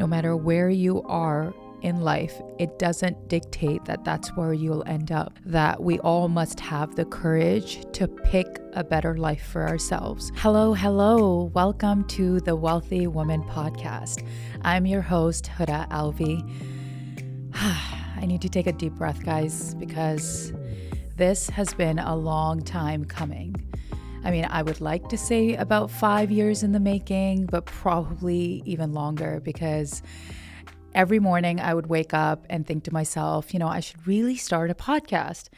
no matter where you are in life, it doesn't dictate that that's where you'll end up. That we all must have the courage to pick a better life for ourselves. Hello. Welcome to the Wealthy Woman podcast. I'm your host, Huda Alvi. I need to take a deep breath, guys, because this has been a long time coming. I mean, I would like to say about 5 years in the making, but probably even longer, because every morning I would wake up and think to myself, I should really start a podcast.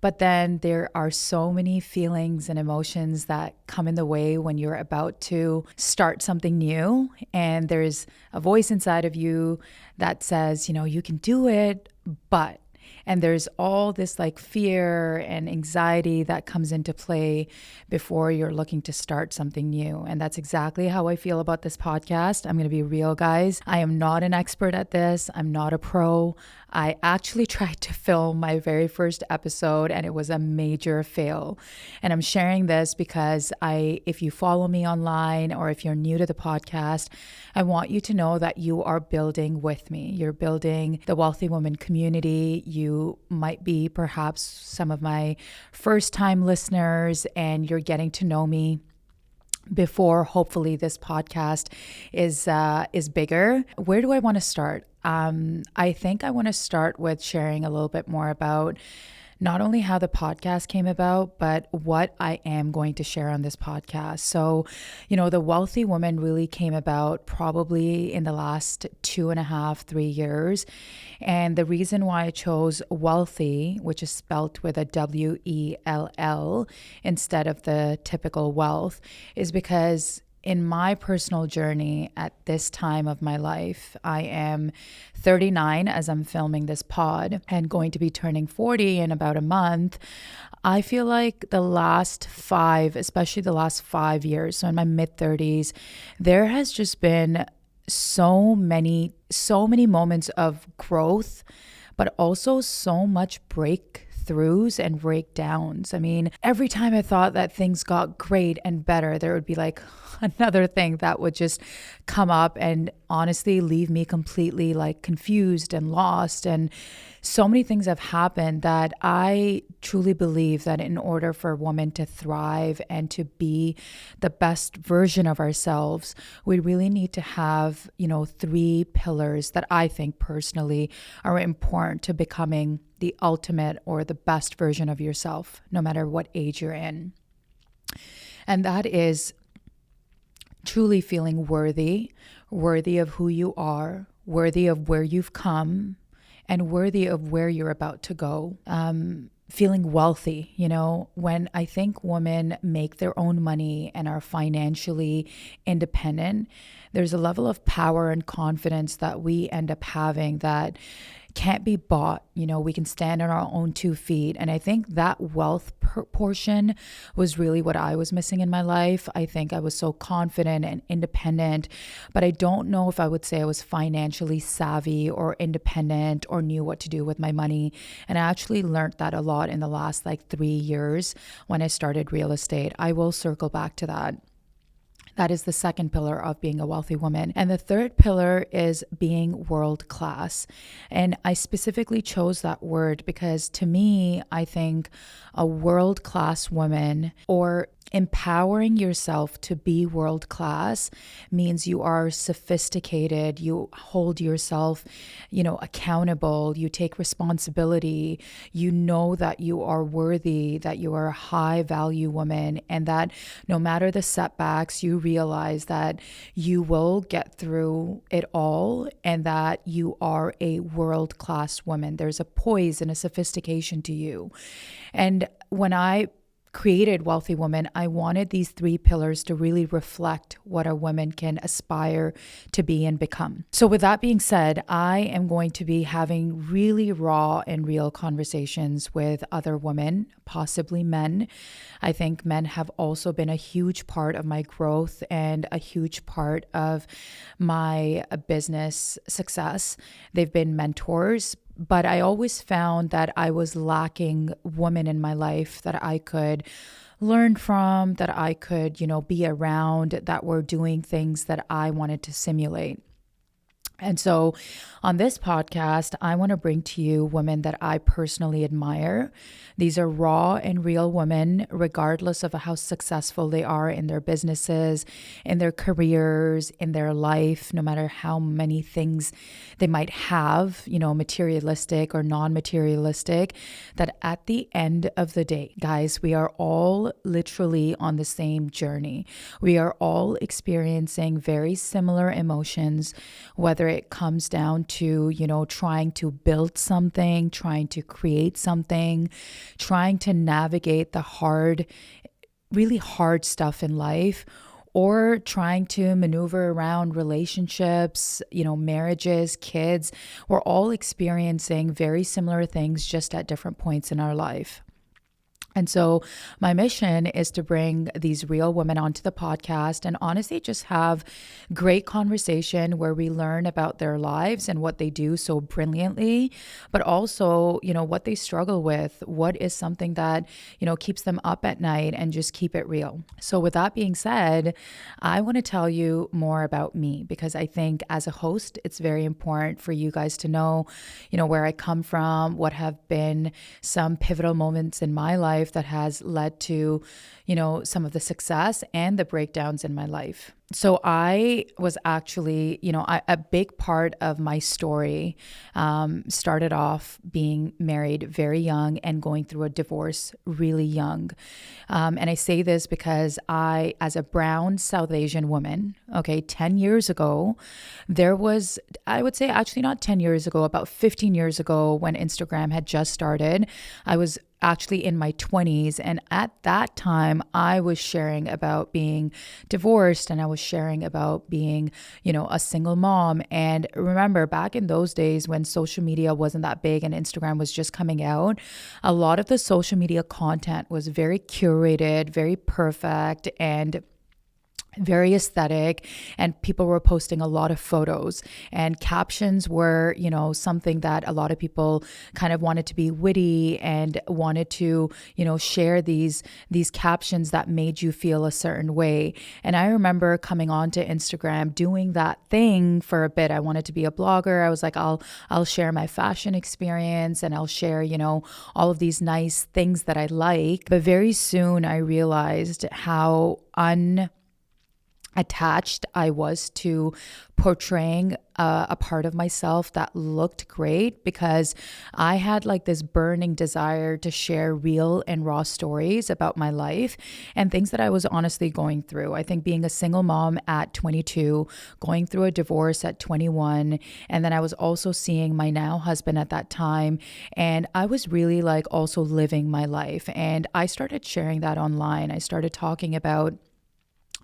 But then there are so many feelings and emotions that come in the way when you're about to start something new. And there's a voice inside of you that says, you can do it, but. And there's all this fear and anxiety that comes into play before you're looking to start something new. And that's exactly how I feel about this podcast. I'm going to be real, guys. I am not an expert at this. I'm not a pro. I actually tried to film my very first episode and it was a major fail. And I'm sharing this because if you follow me online or if you're new to the podcast, I want you to know that you are building with me. You're building the Wealthy Woman community. You might be perhaps some of my first time listeners and you're getting to know me before hopefully this podcast is bigger. Where do I want to start? I think I want to start with sharing a little bit more about not only how the podcast came about, but what I am going to share on this podcast. So, the Wealthy Woman really came about probably in the last 2.5, 3 years. And the reason why I chose wealthy, which is spelt with a W-E-L-L instead of the typical wealth, is because in my personal journey at this time of my life, I am 39 as I'm filming this pod and going to be turning 40 in about a month. I feel like the last 5, especially the last 5 years, so in my mid-30s, there has just been so many moments of growth, but also so much breakthroughs and breakdowns. I mean, every time I thought that things got great and better, there would be another thing that would just come up and honestly leave me completely confused and lost. And so many things have happened that I truly believe that in order for a woman to thrive and to be the best version of ourselves, we really need to have, 3 pillars that I think personally are important to becoming the ultimate or the best version of yourself, no matter what age you're in. And that is truly feeling worthy of who you are, worthy of where you've come, and worthy of where you're about to go. Feeling wealthy, when I think women make their own money and are financially independent, there's a level of power and confidence that we end up having that can't be bought. We can stand on our own 2 feet. And I think that wealth portion was really what I was missing in my life. I think I was so confident and independent, but I don't know if I would say I was financially savvy or independent or knew what to do with my money. And I actually learned that a lot in the last 3 years when I started real estate. I will circle back to that. That is the second pillar of being a wealthy woman. And the third pillar is being world class. And I specifically chose that word because to me, I think a world class woman or empowering yourself to be world class means you are sophisticated, you hold yourself, accountable, you take responsibility, you know that you are worthy, that you are a high value woman, and that no matter the setbacks, you realize that you will get through it all and that you are a world class woman. There's a poise and a sophistication to you. And when I created Wealthy Woman, I wanted these 3 pillars to really reflect what a woman can aspire to be and become. So with that being said, I am going to be having really raw and real conversations with other women, possibly men. I think men have also been a huge part of my growth and a huge part of my business success. They've been mentors, but I always found that I was lacking women in my life that I could learn from, that I could, be around, that were doing things that I wanted to simulate. And so on this podcast, I want to bring to you women that I personally admire. These are raw and real women, regardless of how successful they are in their businesses, in their careers, in their life, no matter how many things they might have, materialistic or non-materialistic, that at the end of the day, guys, we are all literally on the same journey. We are all experiencing very similar emotions, whether it comes down to, trying to build something, trying to create something, trying to navigate the really hard stuff in life, or trying to maneuver around relationships, marriages, kids. We're all experiencing very similar things just at different points in our life. And so my mission is to bring these real women onto the podcast and honestly just have great conversation where we learn about their lives and what they do so brilliantly, but also, what they struggle with, what is something that, keeps them up at night, and just keep it real. So with that being said, I want to tell you more about me, because I think as a host, it's very important for you guys to know, where I come from, what have been some pivotal moments in my life that has led to, some of the success and the breakdowns in my life. So I was actually, a big part of my story started off being married very young and going through a divorce really young. And I say this because as a brown South Asian woman, 10 years ago, I would say actually not 10 years ago, about 15 years ago when Instagram had just started, I was actually in my 20s. And at that time, I was sharing about being divorced, and I was sharing about being, a single mom. And remember, back in those days when social media wasn't that big and Instagram was just coming out, a lot of the social media content was very curated, very perfect, and very aesthetic, and people were posting a lot of photos, and captions were, something that a lot of people kind of wanted to be witty and wanted to, share these captions that made you feel a certain way. And I remember coming onto Instagram, doing that thing for a bit. I wanted to be a blogger. I was like, I'll share my fashion experience, and I'll share, all of these nice things that I like. But very soon I realized how attached I was to portraying a part of myself that looked great, because I had like this burning desire to share real and raw stories about my life and things that I was honestly going through. I think being a single mom at 22, going through a divorce at 21, and then I was also seeing my now husband at that time, and I was really like also living my life, and I started sharing that online. I started talking about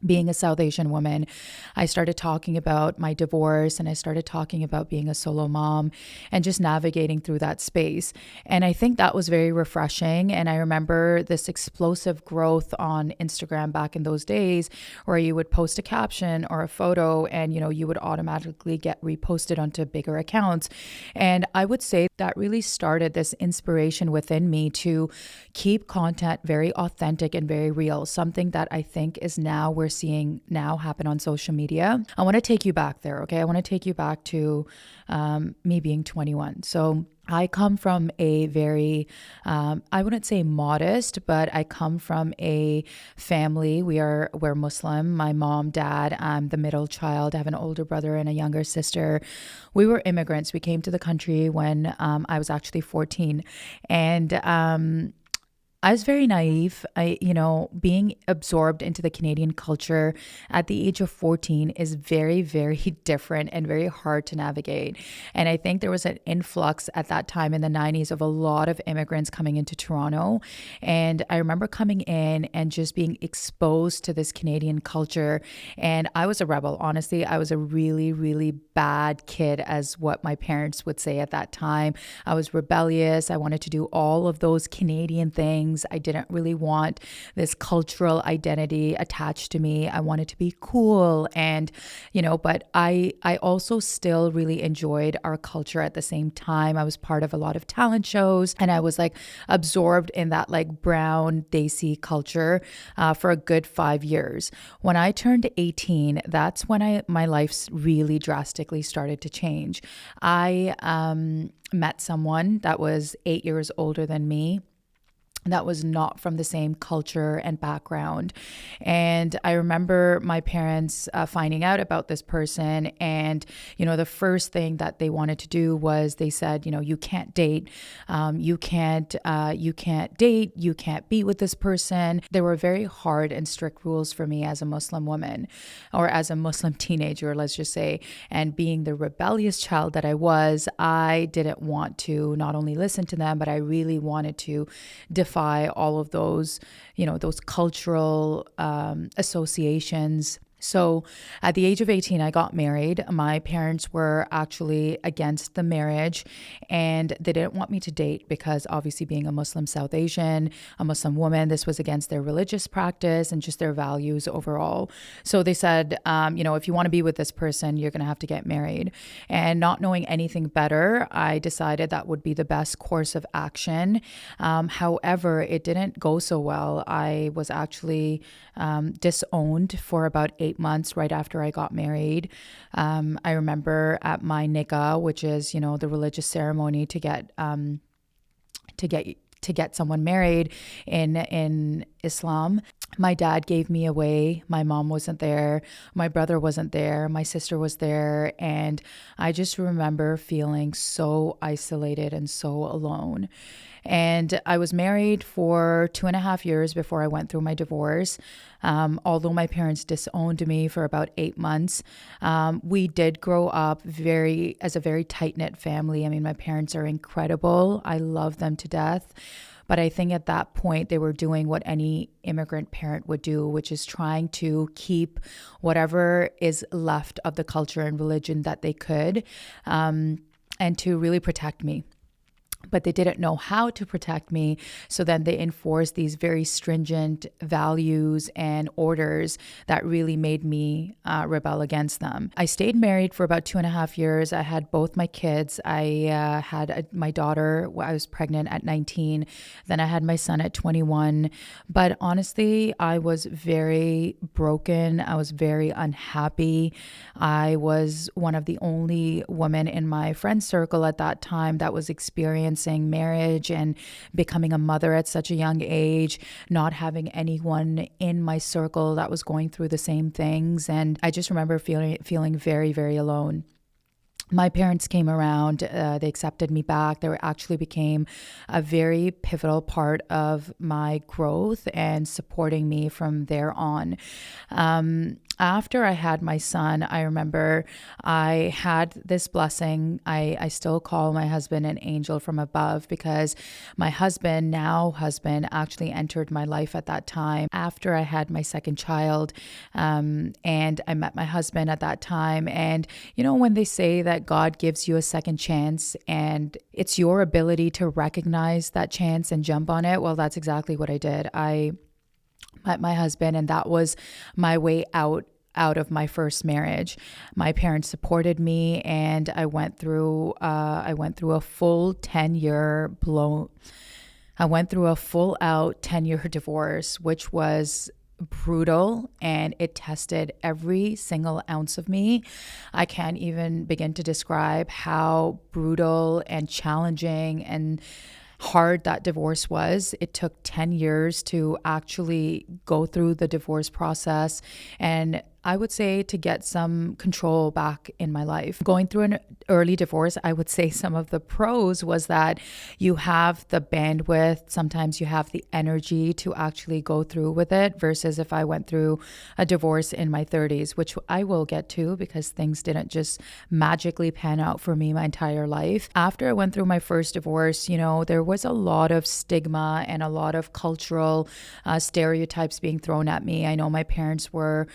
being a South Asian woman. I started talking about my divorce, and I started talking about being a solo mom and just navigating through that space. And I think that was very refreshing. And I remember this explosive growth on Instagram back in those days, where you would post a caption or a photo and, you would automatically get reposted onto bigger accounts. And I would say that really started this inspiration within me to keep content very authentic and very real, something that I think is now we're seeing now happen on social media. I want to take you back there, okay? I want to take you back to me being 21. So I come from a very, I wouldn't say modest, but I come from a family. We're Muslim. My mom, dad, I'm the middle child. I have an older brother and a younger sister. We were immigrants. We came to the country when I was actually 14. And I was very naive. Being absorbed into the Canadian culture at the age of 14 is very, very different and very hard to navigate. And I think there was an influx at that time in the 90s of a lot of immigrants coming into Toronto. And I remember coming in and just being exposed to this Canadian culture. And I was a rebel. Honestly, I was a really, really bad kid, as what my parents would say at that time. I was rebellious. I wanted to do all of those Canadian things. things. I didn't really want this cultural identity attached to me. I wanted to be cool and, but I also still really enjoyed our culture at the same time. I was part of a lot of talent shows and I was like absorbed in that like brown Desi culture for a good 5 years. When I turned 18, that's when my life really drastically started to change. I met someone that was 8 years older than me, that was not from the same culture and background. And I remember my parents finding out about this person. And, the first thing that they wanted to do was they said, you can't date, you can't date, you can't be with this person. There were very hard and strict rules for me as a Muslim woman or as a Muslim teenager, let's just say. And being the rebellious child that I didn't want to not only listen to them, but I really wanted to defy all of those, those cultural associations. So at the age of 18, I got married. My parents were actually against the marriage and they didn't want me to date because obviously being a Muslim South Asian, a Muslim woman, this was against their religious practice and just their values overall. So they said, if you want to be with this person, you're going to have to get married. And not knowing anything better, I decided that would be the best course of action. However, it didn't go so well. I was actually disowned for about 8 months right after I got married. I remember at my nikah, which is, the religious ceremony to get someone married in Islam. My dad gave me away. My mom wasn't there. My brother wasn't there. My sister was there. And I just remember feeling so isolated and so alone. And I was married for 2.5 years before I went through my divorce. Although my parents disowned me for about 8 months, we did grow up as a very tight-knit family. I mean, my parents are incredible. I love them to death. But I think at that point, they were doing what any immigrant parent would do, which is trying to keep whatever is left of the culture and religion that they could, and to really protect me. But they didn't know how to protect me. So then they enforced these very stringent values and orders that really made me rebel against them. I stayed married for about 2.5 years. I had both my kids. I had my daughter. I was pregnant at 19. Then I had my son at 21. But honestly, I was very broken. I was very unhappy. I was one of the only women in my friend circle at that time that was experiencing marriage and becoming a mother at such a young age, not having anyone in my circle that was going through the same things. And I just remember feeling very, very alone. My parents came around, they accepted me back. They actually became a very pivotal part of my growth and supporting me from there on. After I had my son, I remember I had this blessing. I still call my husband an angel from above because my now husband, actually entered my life at that time after I had my second child. And I met my husband at that time. And, when they say that God gives you a second chance and it's your ability to recognize that chance and jump on it, well, that's exactly what I did. I met my husband and that was my way out of my first marriage. My parents supported me and I went through a full 10-year full out 10-year divorce, which was brutal and it tested every single ounce of me. I can't even begin to describe how brutal and challenging and hard that divorce was. It took 10 years to actually go through the divorce process and I would say to get some control back in my life. Going through an early divorce, I would say some of the pros was that you have the bandwidth, sometimes you have the energy to actually go through with it versus if I went through a divorce in my 30s, which I will get to because things didn't just magically pan out for me my entire life. After I went through my first divorce, there was a lot of stigma and a lot of cultural stereotypes being thrown at me. I know my parents were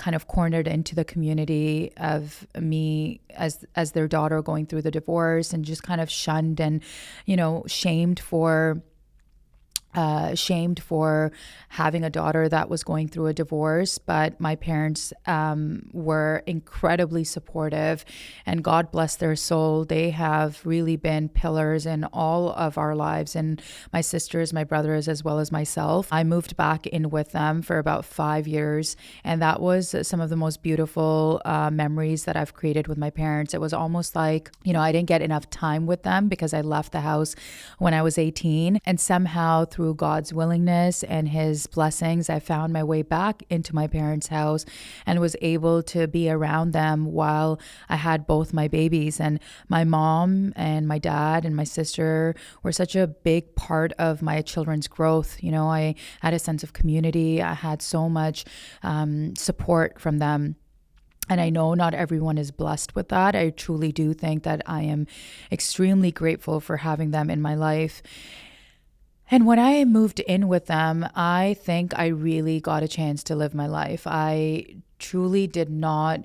kind of cornered into the community of me as their daughter going through the divorce and just kind of shunned and, shamed for shamed for having a daughter that was going through a divorce, but my parents were incredibly supportive, and God bless their soul. They have really been pillars in all of our lives, and my sisters, my brothers, as well as myself. I moved back in with them for about 5 years, and that was some of the most beautiful memories that I've created with my parents. It was almost like, I didn't get enough time with them because I left the house when I was 18, and somehow through God's willingness and his blessings, I found my way back into my parents' house and was able to be around them while I had both my babies. And my mom and my dad and my sister were such a big part of my children's growth. I had a sense of community. I had so much support from them. And I know not everyone is blessed with that. I truly do think that I am extremely grateful for having them in my life. And when I moved in with them, I think I really got a chance to live my life. I truly did not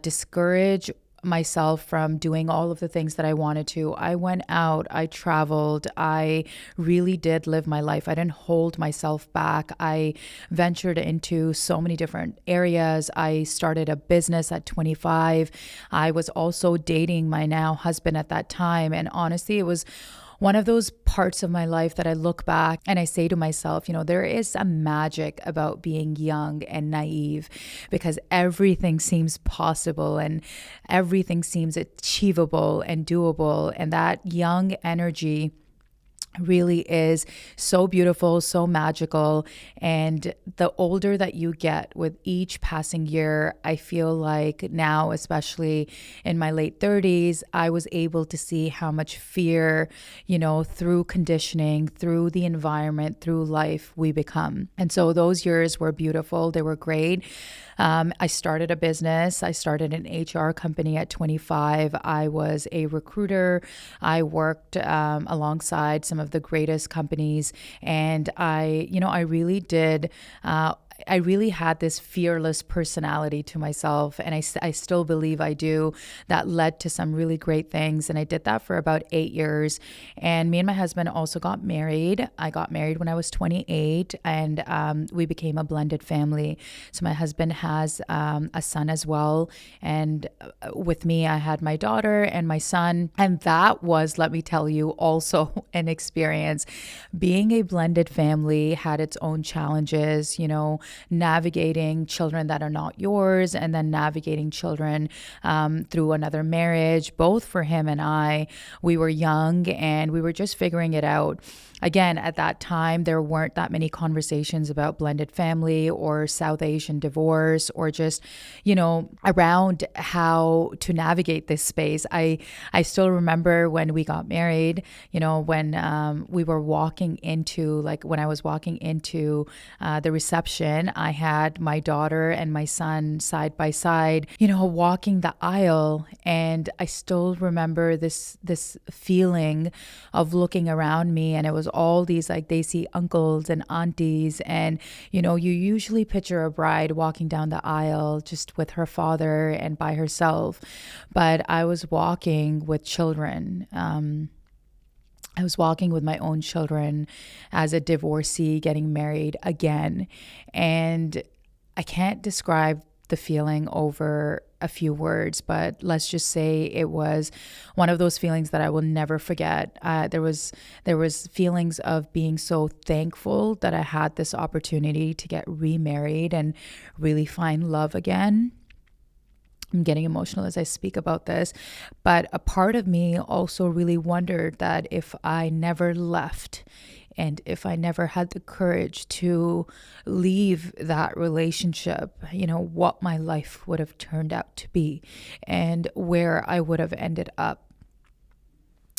discourage myself from doing all of the things that I wanted to. I went out, I traveled, I really did live my life. I didn't hold myself back. I ventured into so many different areas. I started a business at 25. I was also dating my now husband at that time. And honestly, it was one of those parts of my life that I look back and I say to myself, there is a magic about being young and naive, because everything seems possible and everything seems achievable and doable. And that young energy really is so beautiful, so magical. And the older that you get with each passing year, I feel like now, especially in my late 30s, I was able to see how much fear, through conditioning, through the environment, through life, we become. And so those years were beautiful. They were great. I started a business. I started an HR company at 25. I was a recruiter. I worked alongside some of the greatest companies, and I really did. I really had this fearless personality to myself, and I still believe I do, that led to some really great things. And I did that for about 8 years. And me and my husband also got married. I got married when I was 28, and we became a blended family. So my husband has a son as well. And with me, I had my daughter and my son. And that was, let me tell you, also an experience. Being a blended family had its own challenges, navigating children that are not yours, and then navigating children through another marriage. Both for him and I, we were young and we were just figuring it out. Again, at that time, there weren't that many conversations about blended family or South Asian divorce, or just, around how to navigate this space. I still remember when we got married, when we were walking into, when I was walking into the reception, I had my daughter and my son side by side, walking the aisle. And I still remember this feeling of looking around me, and it was all these Desi uncles and aunties. And, you usually picture a bride walking down the aisle just with her father and by herself. But I was walking with children. I was walking with my own children as a divorcee getting married again. And I can't describe the feeling over a few words, but let's just say it was one of those feelings that I will never forget. There was feelings of being so thankful that I had this opportunity to get remarried and really find love again. I'm getting emotional as I speak about this, but a part of me also really wondered that if I never left, and if I never had the courage to leave that relationship, what my life would have turned out to be and where I would have ended up.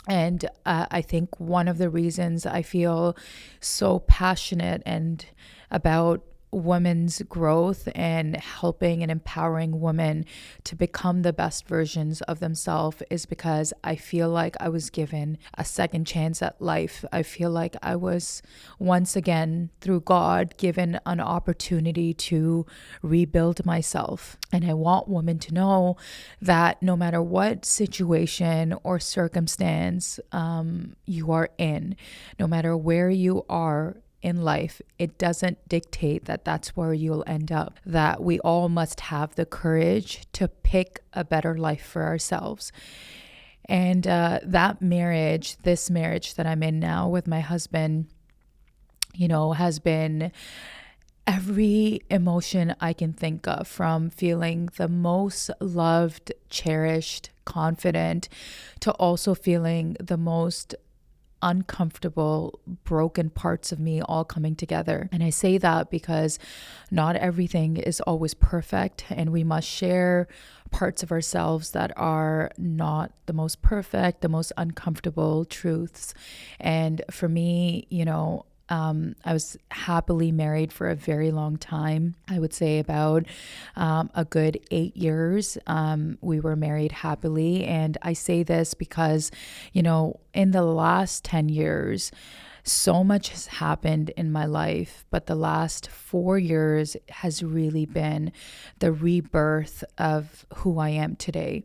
And I think one of the reasons I feel so passionate and about women's growth and helping and empowering women to become the best versions of themselves is because I feel like I was given a second chance at life. I feel like I was once again, through God, given an opportunity to rebuild myself. And I want women to know that no matter what situation or circumstance you are in, no matter where you are in life, it doesn't dictate that that's where you'll end up, that we all must have the courage to pick a better life for ourselves. And this marriage that I'm in now with my husband, has been every emotion I can think of, from feeling the most loved, cherished, confident, to also feeling the most uncomfortable, broken parts of me all coming together. And I say that because not everything is always perfect, and we must share parts of ourselves that are not the most perfect, the most uncomfortable truths. And for me, I was happily married for a very long time. I would say about a good 8 years. We were married happily. And I say this because, in the last 10 years, so much has happened in my life, but the last 4 years has really been the rebirth of who I am today.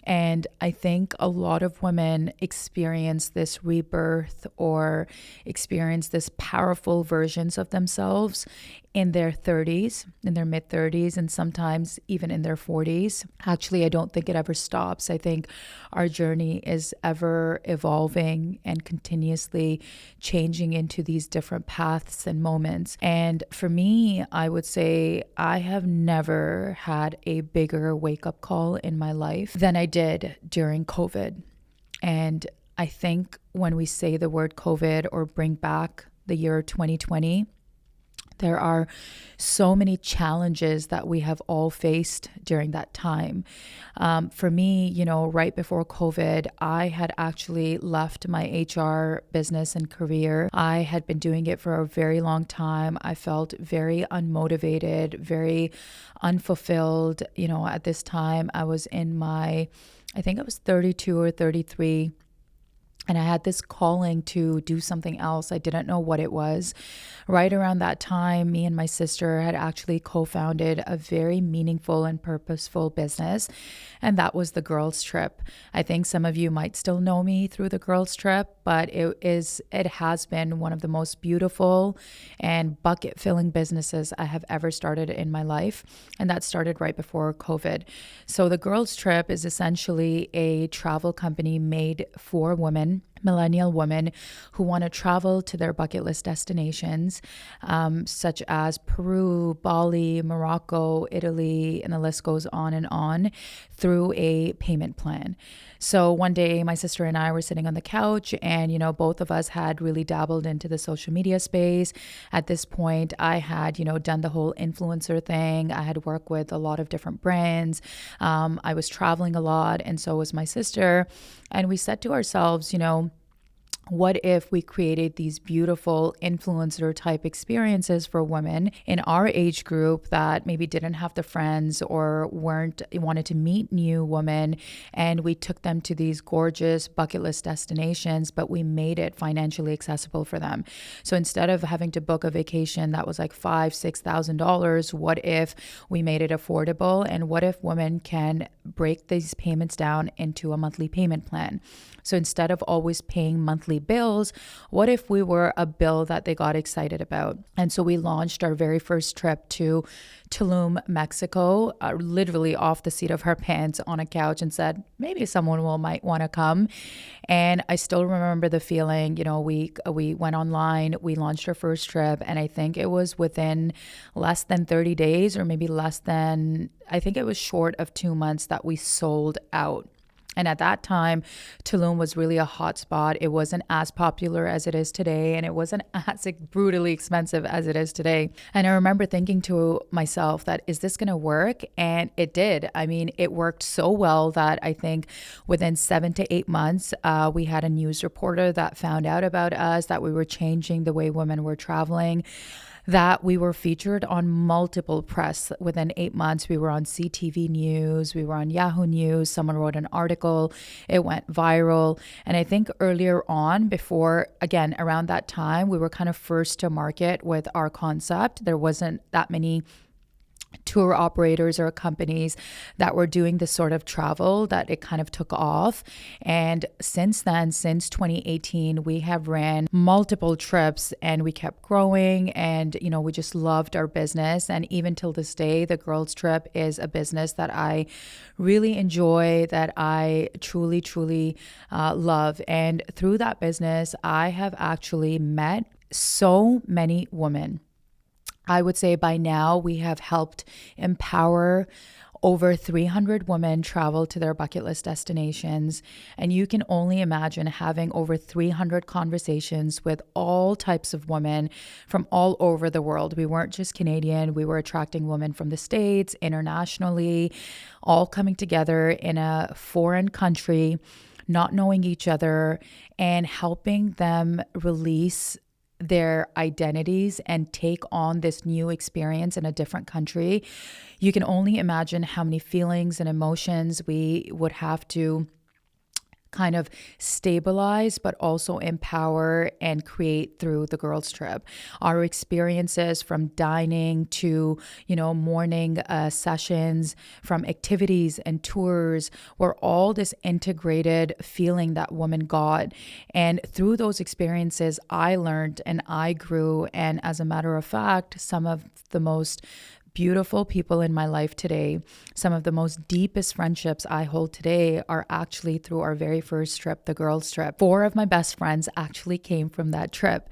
And I think a lot of women experience this rebirth or experience this powerful versions of themselves in their 30s, in their mid 30s, and sometimes even in their 40s. Actually, I don't think it ever stops. I think our journey is ever evolving and continuously changing into these different paths and moments. And for me, I would say I have never had a bigger wake-up call in my life than I did during COVID. And I think when we say the word COVID or bring back the year 2020, there are so many challenges that we have all faced during that time. For me, right before COVID, I had actually left my HR business and career. I had been doing it for a very long time. I felt very unmotivated, very unfulfilled. At this time, I was I think I was 32 or 33. And I had this calling to do something else. I didn't know what it was. Right around that time, me and my sister had actually co-founded a very meaningful and purposeful business. And that was the Girls Trip. I think some of you might still know me through the Girls Trip, but it has been one of the most beautiful and bucket filling businesses I have ever started in my life. And that started right before COVID. So the Girls Trip is essentially a travel company made for women, millennial women who want to travel to their bucket list destinations, such as Peru, Bali, Morocco, Italy, and the list goes on, through a payment plan. So one day my sister and I were sitting on the couch and, both of us had really dabbled into the social media space. At this point, I had, done the whole influencer thing. I had worked with a lot of different brands. I was traveling a lot, and so was my sister. And we said to ourselves, what if we created these beautiful influencer type experiences for women in our age group that maybe didn't have the friends or wanted to meet new women, and we took them to these gorgeous bucket list destinations, but we made it financially accessible for them. So instead of having to book a vacation that was like $5,000-$6,000, what if we made it affordable? And what if women can break these payments down into a monthly payment plan? So instead of always paying monthly bills, what if we were a bill that they got excited about? And so we launched our very first trip to Tulum, Mexico, literally off the seat of our pants on a couch, and said, maybe someone might want to come. And I still remember the feeling. We went online, we launched our first trip, and I think it was within less than 30 days, or maybe I think it was short of 2 months, that we sold out. And at that time, Tulum was really a hot spot. It wasn't as popular as it is today, and it wasn't as brutally expensive as it is today. And I remember thinking to myself that, is this going to work? And it did. I mean, it worked so well that I think within 7 to 8 months, we had a news reporter that found out about us, that we were changing the way women were traveling. that we were featured on multiple press. Within 8 months, we were on CTV News, we were on Yahoo News, someone wrote an article, it went viral. And I think earlier on, before, again, around that time, we were kind of first to market with our concept. There wasn't that many tour operators or companies that were doing this sort of travel that it kind of took off. And since then, since 2018, we have ran multiple trips and we kept growing, and we just loved our business. And even till this day, the girls trip is a business that I really enjoy, that I truly love. And through that business, I have actually met so many women. I would say by now we have helped empower over 300 women travel to their bucket list destinations. And you can only imagine having over 300 conversations with all types of women from all over the world. We weren't just Canadian, we were attracting women from the States, internationally, all coming together in a foreign country, not knowing each other, and helping them release their identities and take on this new experience in a different country. You can only imagine how many feelings and emotions we would have to kind of stabilize, but also empower and create through the girls trip. Our experiences from dining to, morning sessions, from activities and tours, were all this integrated feeling that women got. And through those experiences, I learned and I grew. And as a matter of fact, some of the most beautiful people in my life today, some of the most deepest friendships I hold today are actually through our very first trip, the girls trip. 4 of my best friends actually came from that trip.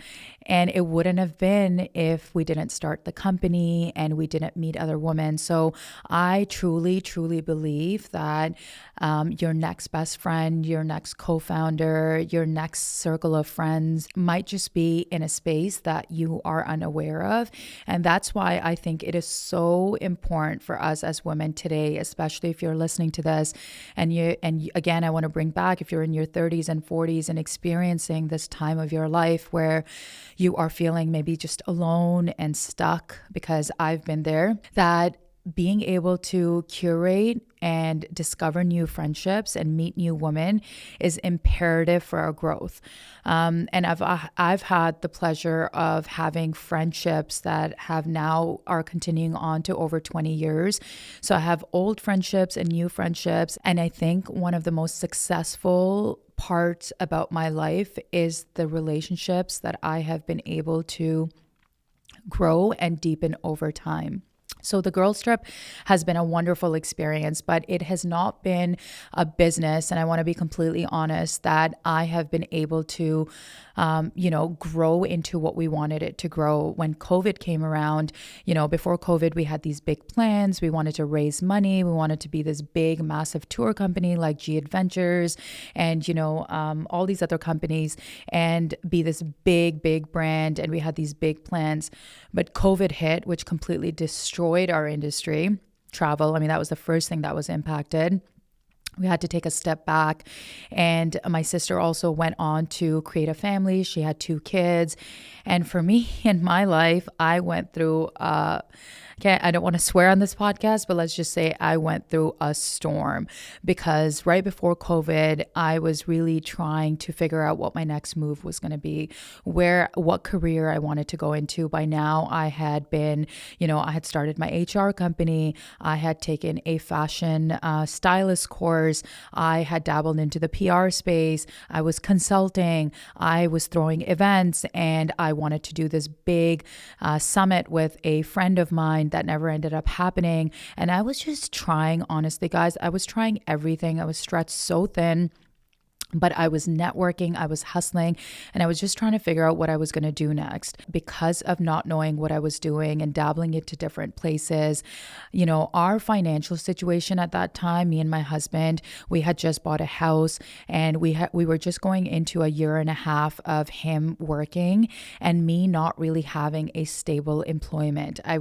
And it wouldn't have been if we didn't start the company and we didn't meet other women. So I truly believe that your next best friend, your next co-founder, your next circle of friends might just be in a space that you are unaware of. And that's why I think it is so important for us as women today, especially if you're listening to this and again, I want to bring back, if you're in your 30s and 40s and experiencing this time of your life where you are feeling maybe just alone and stuck, because I've been there, that being able to curate and discover new friendships and meet new women is imperative for our growth. And I've had the pleasure of having friendships that are continuing on to over 20 years. So I have old friendships and new friendships. And I think one of the most successful parts about my life is the relationships that I have been able to grow and deepen over time. So the girls trip has been a wonderful experience, but it has not been a business. And I want to be completely honest that I have been able to, grow into what we wanted it to grow. When COVID came around, before COVID, we had these big plans. We wanted to raise money. We wanted to be this big, massive tour company like G Adventures and, all these other companies, and be this big brand. And we had these big plans, but COVID hit, which completely destroyed our industry, travel. I mean, that was the first thing that was impacted. We had to take a step back. And my sister also went on to create a family. She had 2 kids. And for me in my life, I went through I don't want to swear on this podcast, but let's just say I went through a storm, because right before COVID, I was really trying to figure out what my next move was going to be, what career I wanted to go into. By now I had been, I had started my HR company. I had taken a fashion stylist course. I had dabbled into the PR space. I was consulting. I was throwing events, and I wanted to do this big summit with a friend of mine that never ended up happening. And I was just trying, honestly, guys, I was trying everything. I was stretched so thin. But I was networking, I was hustling, and I was just trying to figure out what I was going to do next. Because of not knowing what I was doing and dabbling into different places, our financial situation at that time, me and my husband, we had just bought a house, and we were just going into a year and a half of him working and me not really having a stable employment. I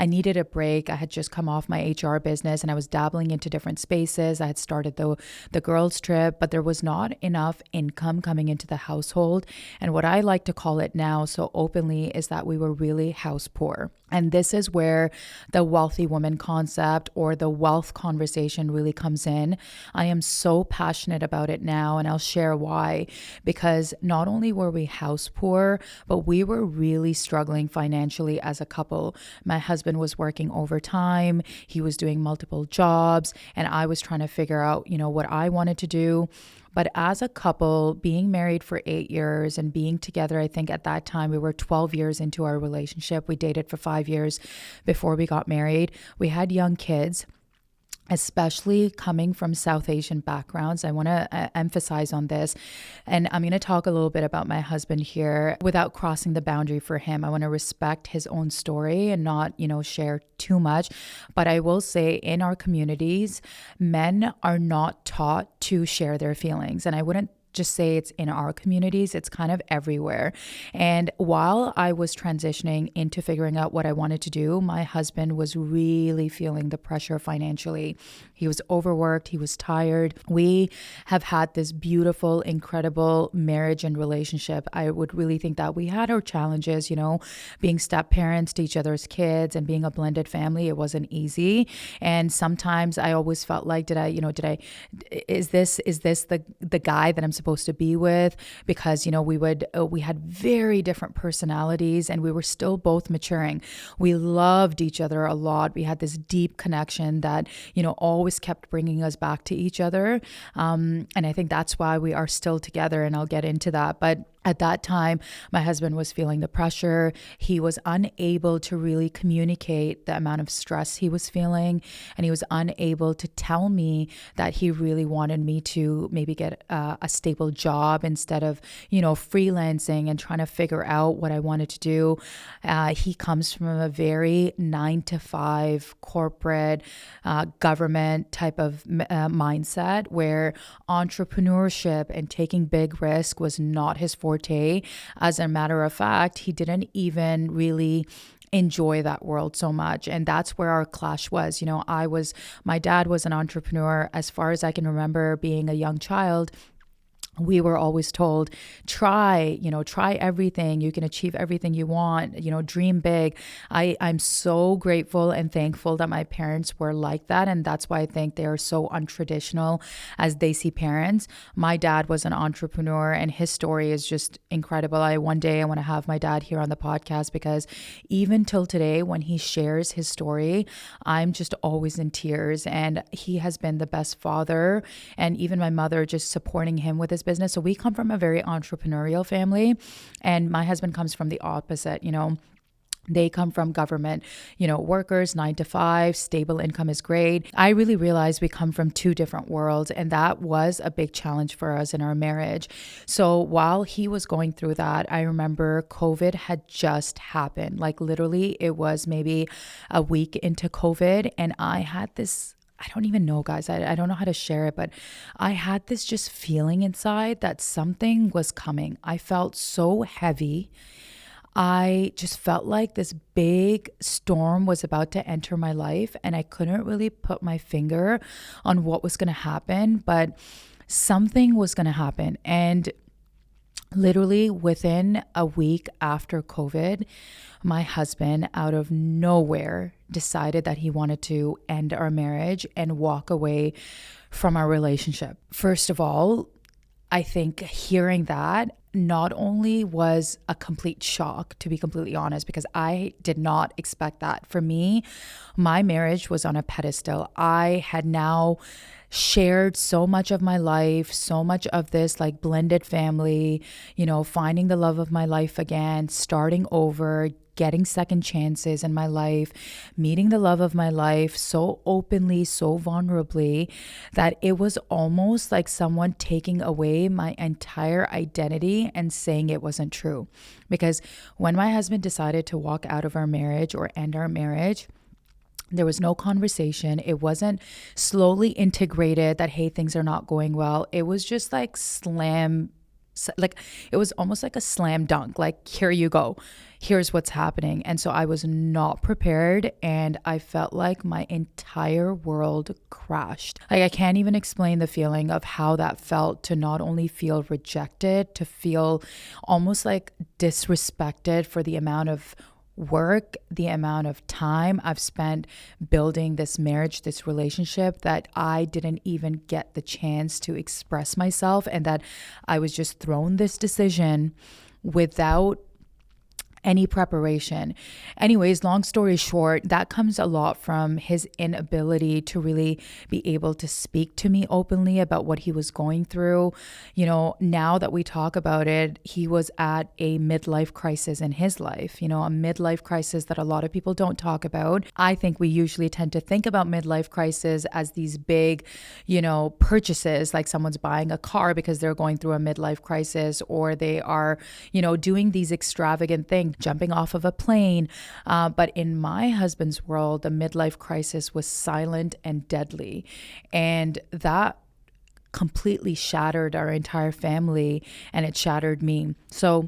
needed a break. I had just come off my HR business and I was dabbling into different spaces. I had started the girls trip, but there was was not enough income coming into the household. And what I like to call it now so openly is that we were really house poor. And this is where the wealthy woman concept or the wealth conversation really comes in. I am so passionate about it now, and I'll share why. Because not only were we house poor, but we were really struggling financially as a couple. My husband was working overtime, he was doing multiple jobs, and I was trying to figure out, what I wanted to do. But as a couple, being married for 8 years and being together, I think at that time we were 12 years into our relationship. We dated for 5 years before we got married. We had young kids. Especially coming from South Asian backgrounds. I want to emphasize on this. And I'm going to talk a little bit about my husband here without crossing the boundary for him. I want to respect his own story and not, share too much. But I will say in our communities, men are not taught to share their feelings. And I wouldn't just say it's in our communities, it's kind of everywhere. And while I was transitioning into figuring out what I wanted to do, my husband was really feeling the pressure financially. He was overworked, he was tired. We have had this beautiful, incredible marriage and relationship. I would really think that we had our challenges, being step parents to each other's kids and being a blended family. It wasn't easy. And sometimes I always felt like, is this the guy that I'm supposed to be with? Because we had very different personalities and we were still both maturing. We loved each other a lot. We had this deep connection that always kept bringing us back to each other, and I think that's why we are still together, and I'll get into that. But at that time, my husband was feeling the pressure. He was unable to really communicate the amount of stress he was feeling. And he was unable to tell me that he really wanted me to maybe get a stable job instead of, freelancing and trying to figure out what I wanted to do. He comes from a very 9-to-5 corporate government type of mindset where entrepreneurship and taking big risk was not his forte. As a matter of fact, he didn't even really enjoy that world so much. And that's where our clash was. My dad was an entrepreneur. As far as I can remember being a young child, we were always told, try everything. You can achieve everything you want, dream big. I'm so grateful and thankful that my parents were like that. And that's why I think they are so untraditional as they see parents. My dad was an entrepreneur and his story is just incredible. One day I want to have my dad here on the podcast because even till today, when he shares his story, I'm just always in tears. And he has been the best father, and even my mother just supporting him with his business. So we come from a very entrepreneurial family, and my husband comes from the opposite. They come from government, workers, 9-to-5, stable income is great. I really realized we come from two different worlds, and that was a big challenge for us in our marriage. So while he was going through that, I remember COVID had just happened. Like literally, it was maybe a week into COVID, and I had this, I don't even know, guys. I don't know how to share it, but I had this just feeling inside that something was coming. I felt so heavy. I just felt like this big storm was about to enter my life, and I couldn't really put my finger on what was going to happen, but something was going to happen. And literally within a week after COVID, my husband, out of nowhere, decided that he wanted to end our marriage and walk away from our relationship. First of all, I think hearing that not only was a complete shock, to be completely honest, because I did not expect that. For me, my marriage was on a pedestal. I had now shared so much of my life, so much of this like blended family, finding the love of my life again, starting over, getting second chances in my life, meeting the love of my life so openly, so vulnerably, that it was almost like someone taking away my entire identity and saying it wasn't true. Because when my husband decided to walk out of our marriage or end our marriage, there was no conversation. It wasn't slowly integrated that, hey, things are not going well. It was just like slam like it was almost like a slam dunk, like here you go, here's what's happening. And so I was not prepared, and I felt like my entire world crashed. Like I can't even explain the feeling of how that felt, to not only feel rejected, to feel almost like disrespected for the amount of work, the amount of time I've spent building this marriage, this relationship, that I didn't even get the chance to express myself, and that I was just thrown this decision without any preparation. Anyways, long story short, that comes a lot from his inability to really be able to speak to me openly about what he was going through. You know, now that we talk about it, he was at a midlife crisis in his life, you know, a midlife crisis that a lot of people don't talk about. I think we usually tend to think about midlife crisis as these big, you know, purchases, like someone's buying a car because they're going through a midlife crisis, or they are, you know, doing these extravagant things, jumping off of a plane. But in my husband's world, the midlife crisis was silent and deadly. And that completely shattered our entire family, and it shattered me. So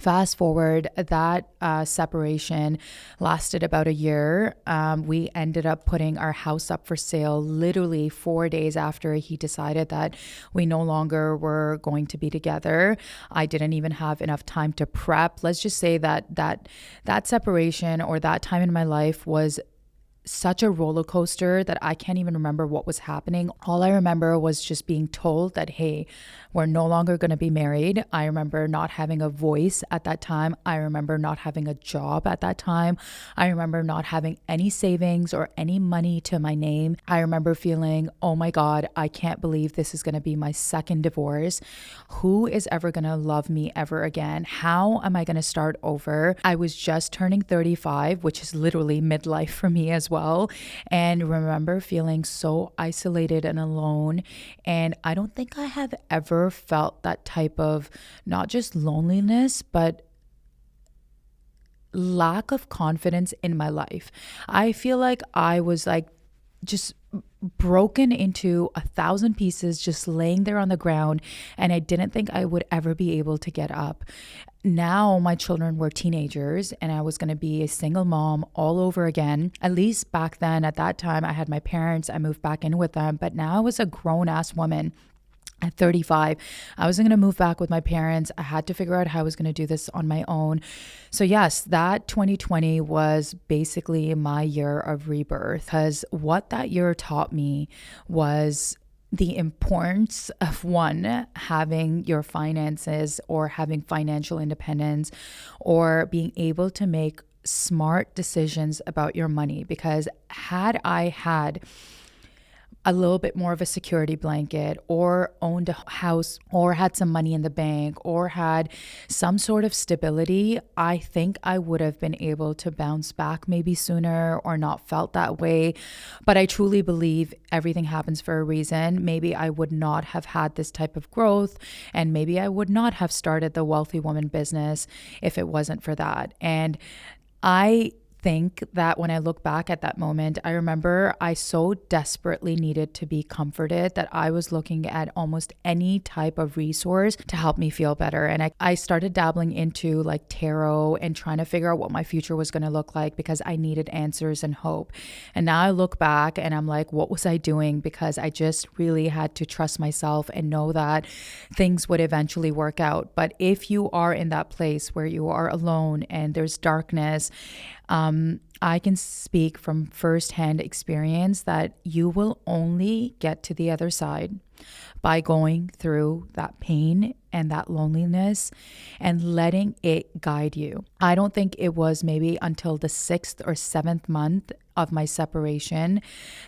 fast forward, that separation lasted about a year. We ended up putting our house up for sale literally 4 days after he decided that we no longer were going to be together. I didn't even have enough time to prep. Let's just say that separation, or that time in my life, was such a roller coaster that I can't even remember what was happening. All I remember was just being told that, hey, we're no longer going to be married. I remember not having a voice at that time. I remember not having a job at that time. I remember not having any savings or any money to my name. I remember feeling, oh my God, I can't believe this is going to be my second divorce. Who is ever going to love me ever again? How am I going to start over? I was just turning 35, which is literally midlife for me as well. And remember feeling so isolated and alone. And I don't think I have ever felt that type of not just loneliness, but lack of confidence in my life. I feel like I was like just broken into 1,000 pieces, just laying there on the ground, and I didn't think I would ever be able to get up. Now my children were teenagers, and I was going to be a single mom all over again. At least back then, at that time, I had my parents, I moved back in with them, but now I was a grown-ass woman. At 35, I wasn't going to move back with my parents. I had to figure out how I was going to do this on my own. So yes, that 2020 was basically my year of rebirth, because what that year taught me was the importance of, one, having your finances, or having financial independence, or being able to make smart decisions about your money. Because had I had a little bit more of a security blanket, or owned a house, or had some money in the bank, or had some sort of stability, I think I would have been able to bounce back maybe sooner, or not felt that way. But I truly believe everything happens for a reason. Maybe I would not have had this type of growth, and maybe I would not have started the Wealthy Woman business if it wasn't for that. And I think that when I look back at that moment, I remember I so desperately needed to be comforted that I was looking at almost any type of resource to help me feel better. And I started dabbling into like tarot and trying to figure out what my future was going to look like, because I needed answers and hope. And now I look back and I'm like, what was I doing? Because I just really had to trust myself and know that things would eventually work out. But if you are in that place where you are alone and there's darkness, I can speak from firsthand experience that you will only get to the other side by going through that pain and that loneliness and letting it guide you. I don't think it was maybe until the 6th or 7th month of my separation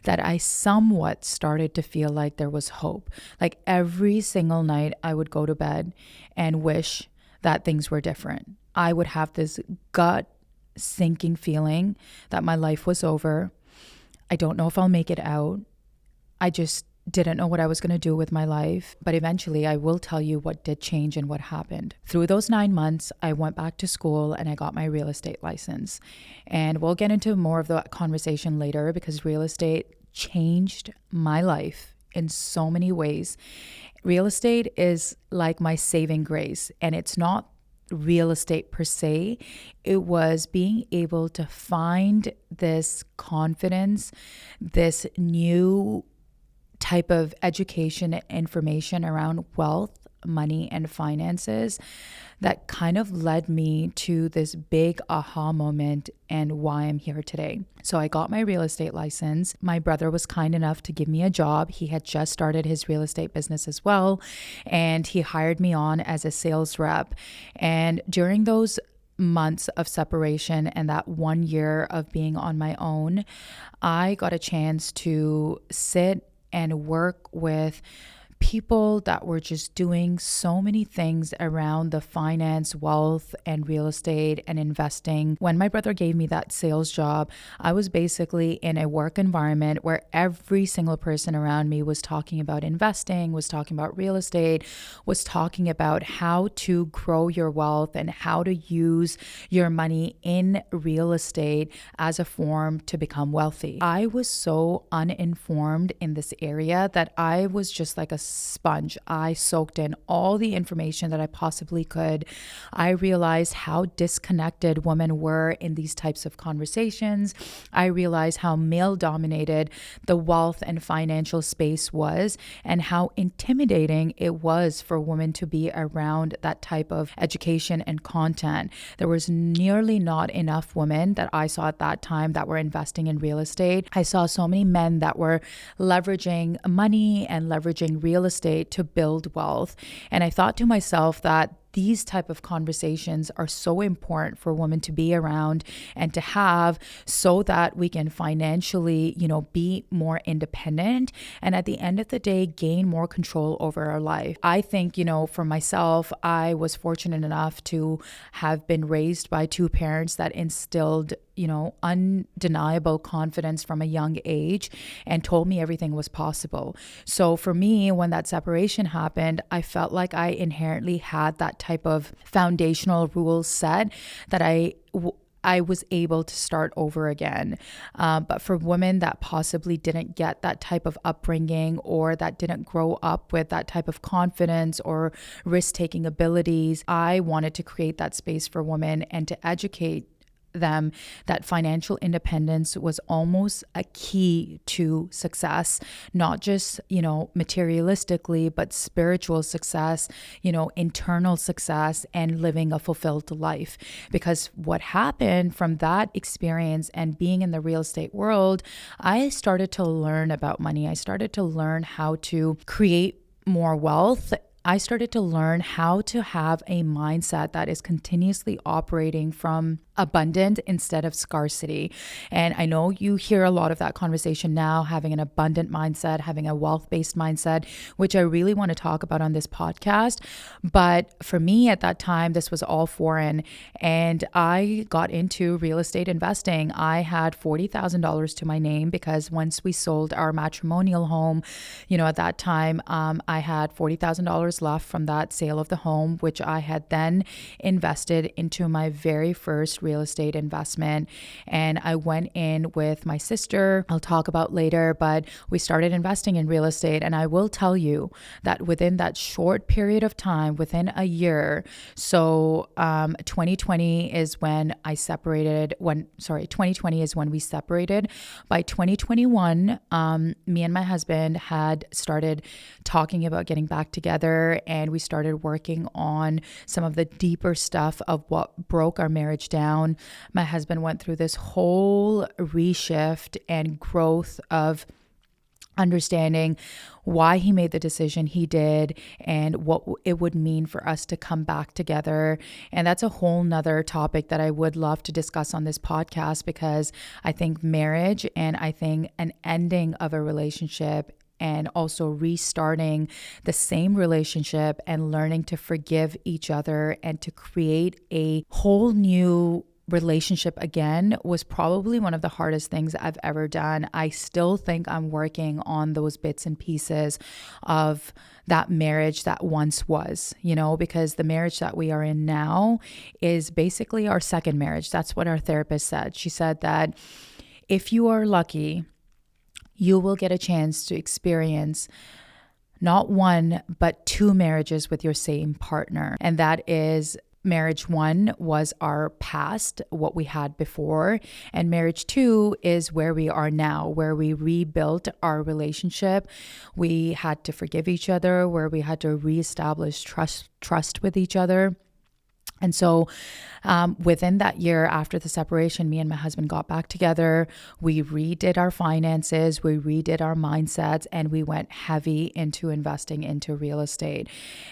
that I somewhat started to feel like there was hope. Like every single night I would go to bed and wish that things were different. I would have this gut sinking feeling that my life was over. I don't know if I'll make it out. I just didn't know what I was going to do with my life. But eventually I will tell you what did change and what happened. Through those 9 months, I went back to school and I got my real estate license. And we'll get into more of that conversation later, because real estate changed my life in so many ways. Real estate is like my saving grace, and it's not real estate per se. It was being able to find this confidence, this new type of education and information around wealth, money, and finances that kind of led me to this big aha moment and why I'm here today. So I got my real estate license. My brother was kind enough to give me a job. He had just started his real estate business as well, and he hired me on as a sales rep. And during those months of separation and that 1 year of being on my own, I got a chance to sit and work with people that were just doing so many things around the finance, wealth, and real estate and investing. When my brother gave me that sales job, I was basically in a work environment where every single person around me was talking about investing, was talking about real estate, was talking about how to grow your wealth and how to use your money in real estate as a form to become wealthy. I was so uninformed in this area that I was just like a sponge. I soaked in all the information that I possibly could. I realized how disconnected women were in these types of conversations. I realized how male dominated the wealth and financial space was, and how intimidating it was for women to be around that type of education and content. There was nearly not enough women that I saw at that time that were investing in real estate. I saw so many men that were leveraging money and leveraging real estate to build wealth. And I thought to myself that these type of conversations are so important for women to be around and to have, so that we can financially, be more independent and at the end of the day, gain more control over our life. I think, for myself, I was fortunate enough to have been raised by two parents that instilled undeniable confidence from a young age and told me everything was possible. So for me, when that separation happened, I felt like I inherently had that type of foundational rules set that I was able to start over again. But for women that possibly didn't get that type of upbringing, or that didn't grow up with that type of confidence or risk-taking abilities, I wanted to create that space for women and to educate them that financial independence was almost a key to success, not just, materialistically, but spiritual success, internal success, and living a fulfilled life. Because what happened from that experience and being in the real estate world, I started to learn about money. I started to learn how to create more wealth. I started to learn how to have a mindset that is continuously operating from abundant instead of scarcity. And I know you hear a lot of that conversation now, having an abundant mindset, having a wealth-based mindset, which I really want to talk about on this podcast. But for me at that time, this was all foreign, and I got into real estate investing. I had $40,000 to my name because once we sold our matrimonial home, at that time, I had $40,000 left from that sale of the home, which I had then invested into my very first real estate investment. And I went in with my sister, I'll talk about later, but we started investing in real estate. And I will tell you that within that short period of time, within a year, so 2020 is when I separated, 2020 is when we separated. By 2021, me and my husband had started talking about getting back together, and we started working on some of the deeper stuff of what broke our marriage down. My husband went through this whole reshift and growth of understanding why he made the decision he did and what it would mean for us to come back together. And that's a whole nother topic that I would love to discuss on this podcast, because I think marriage and I think an ending of a relationship and also restarting the same relationship and learning to forgive each other and to create a whole new relationship again was probably one of the hardest things I've ever done. I still think I'm working on those bits and pieces of that marriage that once was, because the marriage that we are in now is basically our second marriage. That's what our therapist said. She said that if you are lucky, you will get a chance to experience not one, but two marriages with your same partner. And that is marriage one was our past, what we had before. And marriage two is where we are now, where we rebuilt our relationship. We had to forgive each other, where we had to reestablish trust with each other. And so within that year after the separation, me and my husband got back together. We redid our finances, we redid our mindsets, and we went heavy into investing into real estate.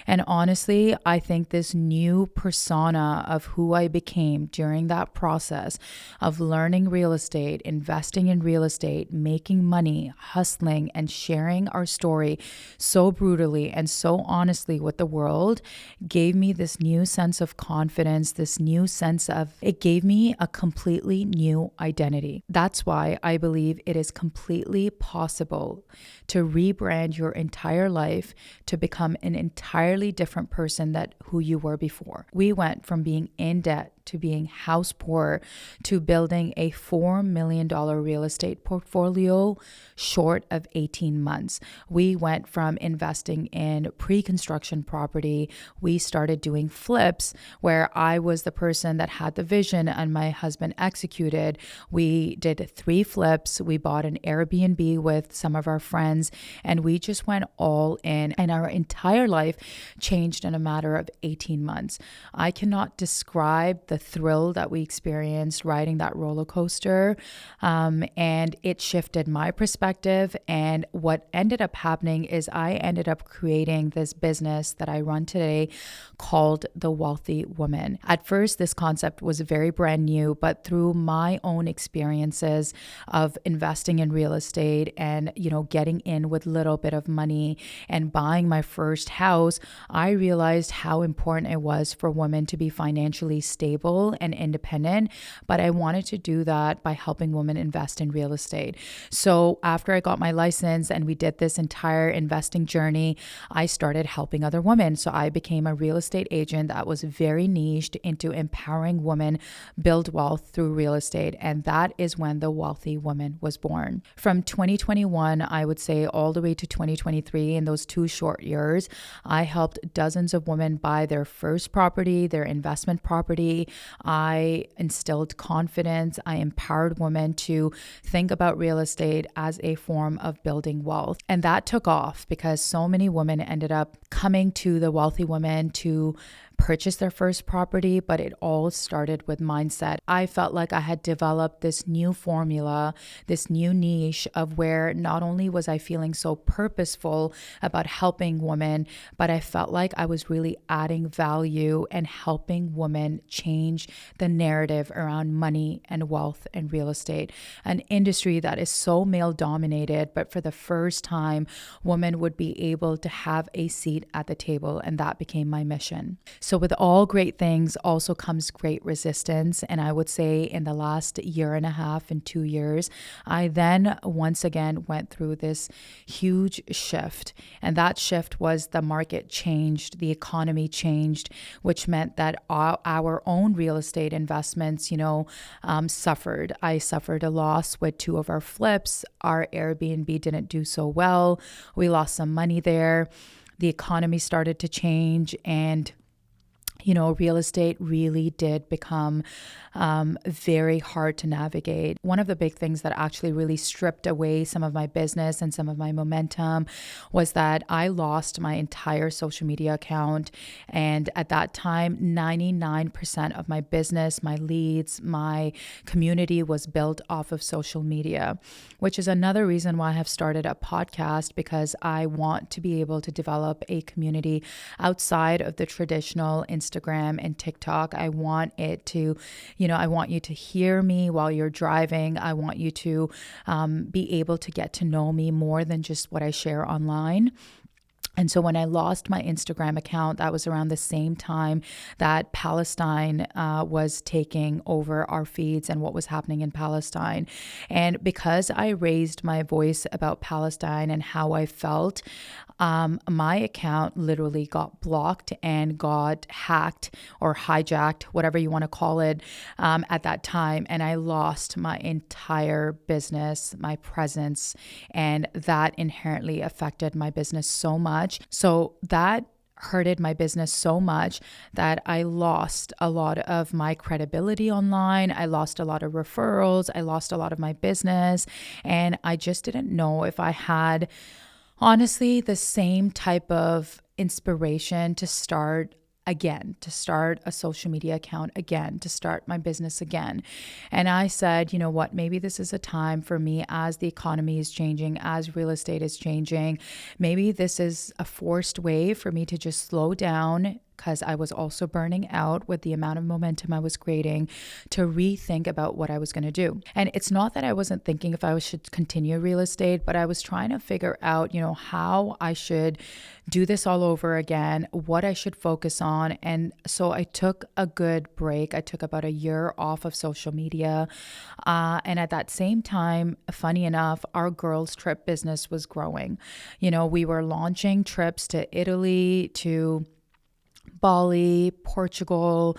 And honestly, I think this new persona of who I became during that process of learning real estate, investing in real estate, making money, hustling, and sharing our story so brutally and so honestly with the world gave me this new sense of confidence, this new sense of, it gave me a completely new identity. That's why I believe it is completely possible to rebrand your entire life to become an entirely different person than who you were before. We went from being in debt to being house poor to building a $4 million real estate portfolio short of 18 months. We went from investing in pre-construction property. We started doing flips where I was the person that had the vision and my husband executed. We did 3 flips. We bought an Airbnb with some of our friends and we just went all in, and our entire life changed in a matter of 18 months. I cannot describe the thrill that we experienced riding that roller coaster. And it shifted my perspective. And what ended up happening is I ended up creating this business that I run today called the Wealthy Woman. At first, this concept was very brand new, but through my own experiences of investing in real estate and, getting in with little bit of money and buying my first house, I realized how important it was for women to be financially stable and independent, but I wanted to do that by helping women invest in real estate. So after I got my license and we did this entire investing journey, I started helping other women. So I became a real estate agent that was very niched into empowering women build wealth through real estate. And that is when the Wealthy Woman was born. From 2021, I would say all the way to 2023, in those 2 short years, I helped dozens of women buy their first property, their investment property. I instilled confidence. I empowered women to think about real estate as a form of building wealth. And that took off because so many women ended up coming to the Wealthy Woman to purchase their first property, but it all started with mindset. I felt like I had developed this new formula, this new niche of where not only was I feeling so purposeful about helping women, but I felt like I was really adding value and helping women change the narrative around money and wealth and real estate, an industry that is so male dominated, but for the first time, women would be able to have a seat at the table, and that became my mission. So with all great things also comes great resistance. And I would say in the last year and a half and 2 years, I then once again went through this huge shift. And that shift was the market changed, the economy changed, which meant that our own real estate investments, suffered. I suffered a loss with 2 of our flips. Our Airbnb didn't do so well. We lost some money there. The economy started to change, and real estate really did become very hard to navigate. One of the big things that actually really stripped away some of my business and some of my momentum was that I lost my entire social media account. And at that time, 99% of my business, my leads, my community was built off of social media, which is another reason why I have started a podcast, because I want to be able to develop a community outside of the traditional Instagram and TikTok. I want it to, I want you to hear me while you're driving. I want you to be able to get to know me more than just what I share online. And so when I lost my Instagram account, that was around the same time that Palestine was taking over our feeds and what was happening in Palestine. And because I raised my voice about Palestine and how I felt, my account literally got blocked and got hacked or hijacked, whatever you want to call it, at that time. And I lost my entire business, my presence, and that inherently affected my business so much. So that hurted my business so much that I lost a lot of my credibility online. I lost a lot of referrals. I lost a lot of my business. And I just didn't know if I had, honestly, the same type of inspiration to start again, to start a social media account again, to start my business again. And I said, you know what, maybe this is a time for me as the economy is changing, as real estate is changing. Maybe this is a forced way for me to just slow down, because I was also burning out with the amount of momentum I was creating, to rethink about what I was going to do. And it's not that I wasn't thinking if I should continue real estate, but I was trying to figure out, how I should do this all over again, what I should focus on. And so I took a good break. I took about a year off of social media. And at that same time, funny enough, our girls' trip business was growing. We were launching trips to Italy, to Bali, Portugal,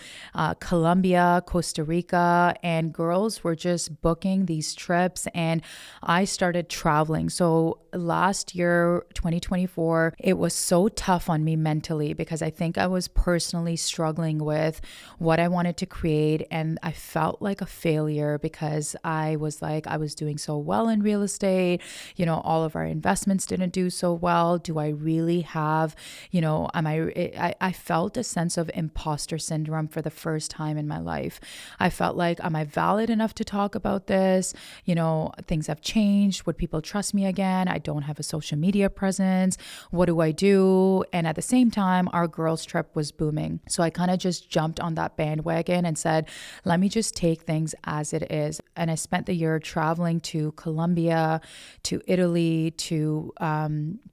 Colombia, Costa Rica, and girls were just booking these trips, and I started traveling. So last year, 2024, it was so tough on me mentally because I think I was personally struggling with what I wanted to create, and I felt like a failure because I was doing so well in real estate. All of our investments didn't do so well. Do I really have, I felt a sense of imposter syndrome for the first time in my life. I felt like, am I valid enough to talk about this? Things have changed. Would people trust me again? I don't have a social media presence. What do I do? And at the same time, our girls' trip was booming. So I kind of just jumped on that bandwagon and said, let me just take things as it is. And I spent the year traveling to Colombia, to Italy, to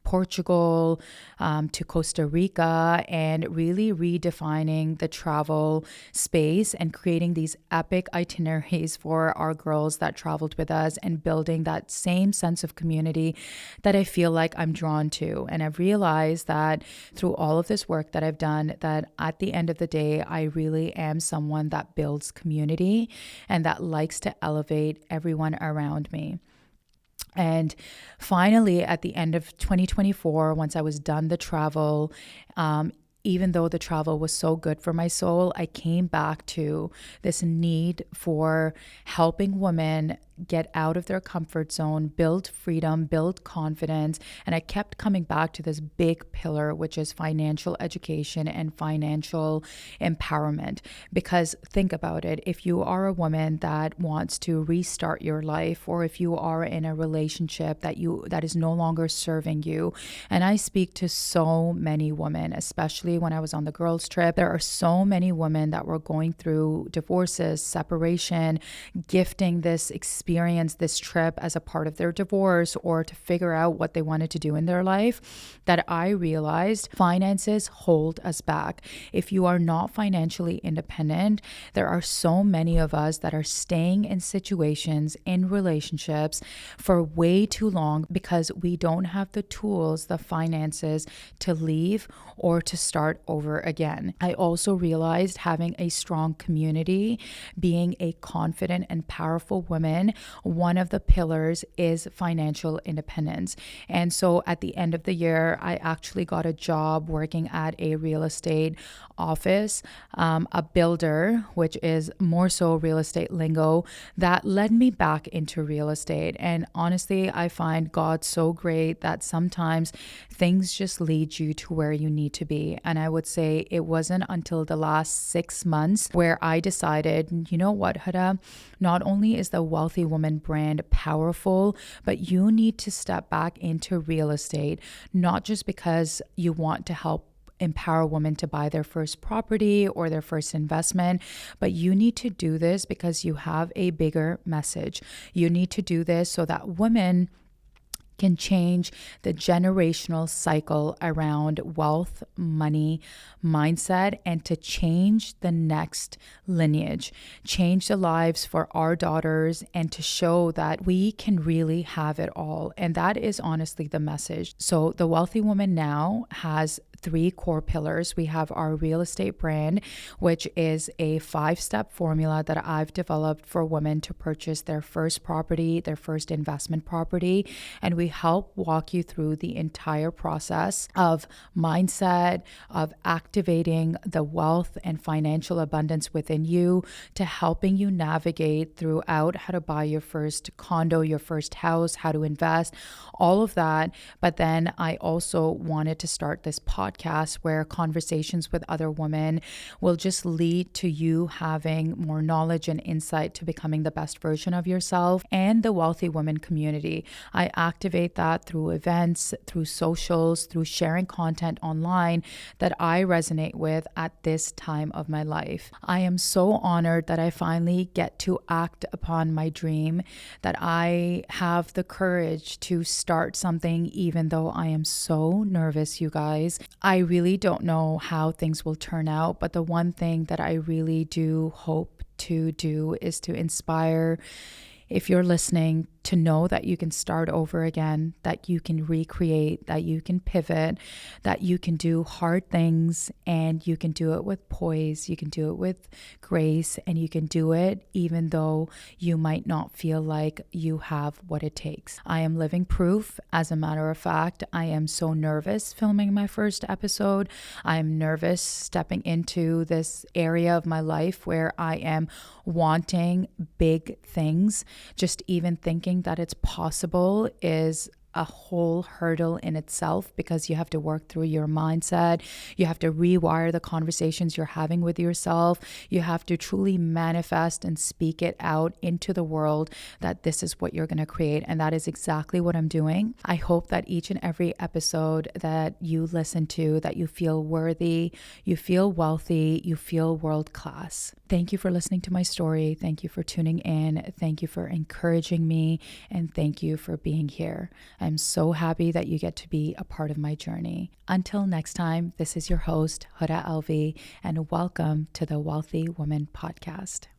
Portugal, to Costa Rica, and really redefining the travel space and creating these epic itineraries for our girls that traveled with us and building that same sense of community that I feel like I'm drawn to. And I've realized that through all of this work that I've done, that at the end of the day, I really am someone that builds community and that likes to elevate everyone around me. And finally, at the end of 2024, once I was done the travel, even though the travel was so good for my soul, I came back to this need for helping women get out of their comfort zone, build freedom, build confidence. And I kept coming back to this big pillar, which is financial education and financial empowerment. Because think about it, if you are a woman that wants to restart your life, or if you are in a relationship that is no longer serving you, and I speak to so many women, especially when I was on the girls' trip, there are so many women that were going through divorces, separation, gifting this experience, this trip as a part of their divorce or to figure out what they wanted to do in their life, that I realized finances hold us back. If you are not financially independent, there are so many of us that are staying in situations, in relationships for way too long because we don't have the tools, the finances to leave or to start over again. I also realized having a strong community, being a confident and powerful woman, one of the pillars is financial independence. And so at the end of the year, I actually got a job working at a real estate office, a builder, which is more so real estate lingo, that led me back into real estate. And honestly, I find God so great that sometimes things just lead you to where you need to be. And I would say it wasn't until the last 6 months where I decided, you know what, Huda, not only is the Wealthy Woman brand powerful, but you need to step back into real estate, not just because you want to help empower women to buy their first property or their first investment, but you need to do this because you have a bigger message. You need to do this so that women can change the generational cycle around wealth, money, mindset, and to change the next lineage, change the lives for our daughters, and to show that we can really have it all. And that is honestly the message. So the Wealthy Woman now has 3 core pillars. We have our real estate brand, which is a 5-step formula that I've developed for women to purchase their first property, their first investment property. And we help walk you through the entire process of mindset, of activating the wealth and financial abundance within you, to helping you navigate throughout how to buy your first condo, your first house, how to invest, all of that. But then I also wanted to start this podcast where conversations with other women will just lead to you having more knowledge and insight to becoming the best version of yourself, and the Wealthy Women community. I activate that through events, through socials, through sharing content online that I resonate with at this time of my life. I am so honored that I finally get to act upon my dream, that I have the courage to start something even though I am so nervous, you guys. I really don't know how things will turn out, but the one thing that I really do hope to do is to inspire, if you're listening, to know that you can start over again, that you can recreate, that you can pivot, that you can do hard things, and you can do it with poise, you can do it with grace, and you can do it even though you might not feel like you have what it takes. I am living proof. As a matter of fact, I am so nervous filming my first episode. I am nervous stepping into this area of my life where I am wanting big things. Just even thinking that it's possible is a whole hurdle in itself, because you have to work through your mindset. You have to rewire the conversations you're having with yourself. You have to truly manifest and speak it out into the world that this is what you're going to create. And that is exactly what I'm doing. I hope that each and every episode that you listen to, that you feel worthy, you feel wealthy, you feel world class. Thank you for listening to my story. Thank you for tuning in. Thank you for encouraging me. And thank you for being here. I'm so happy that you get to be a part of my journey. Until next time, this is your host, Huda, and welcome to the Wealthy Woman Podcast.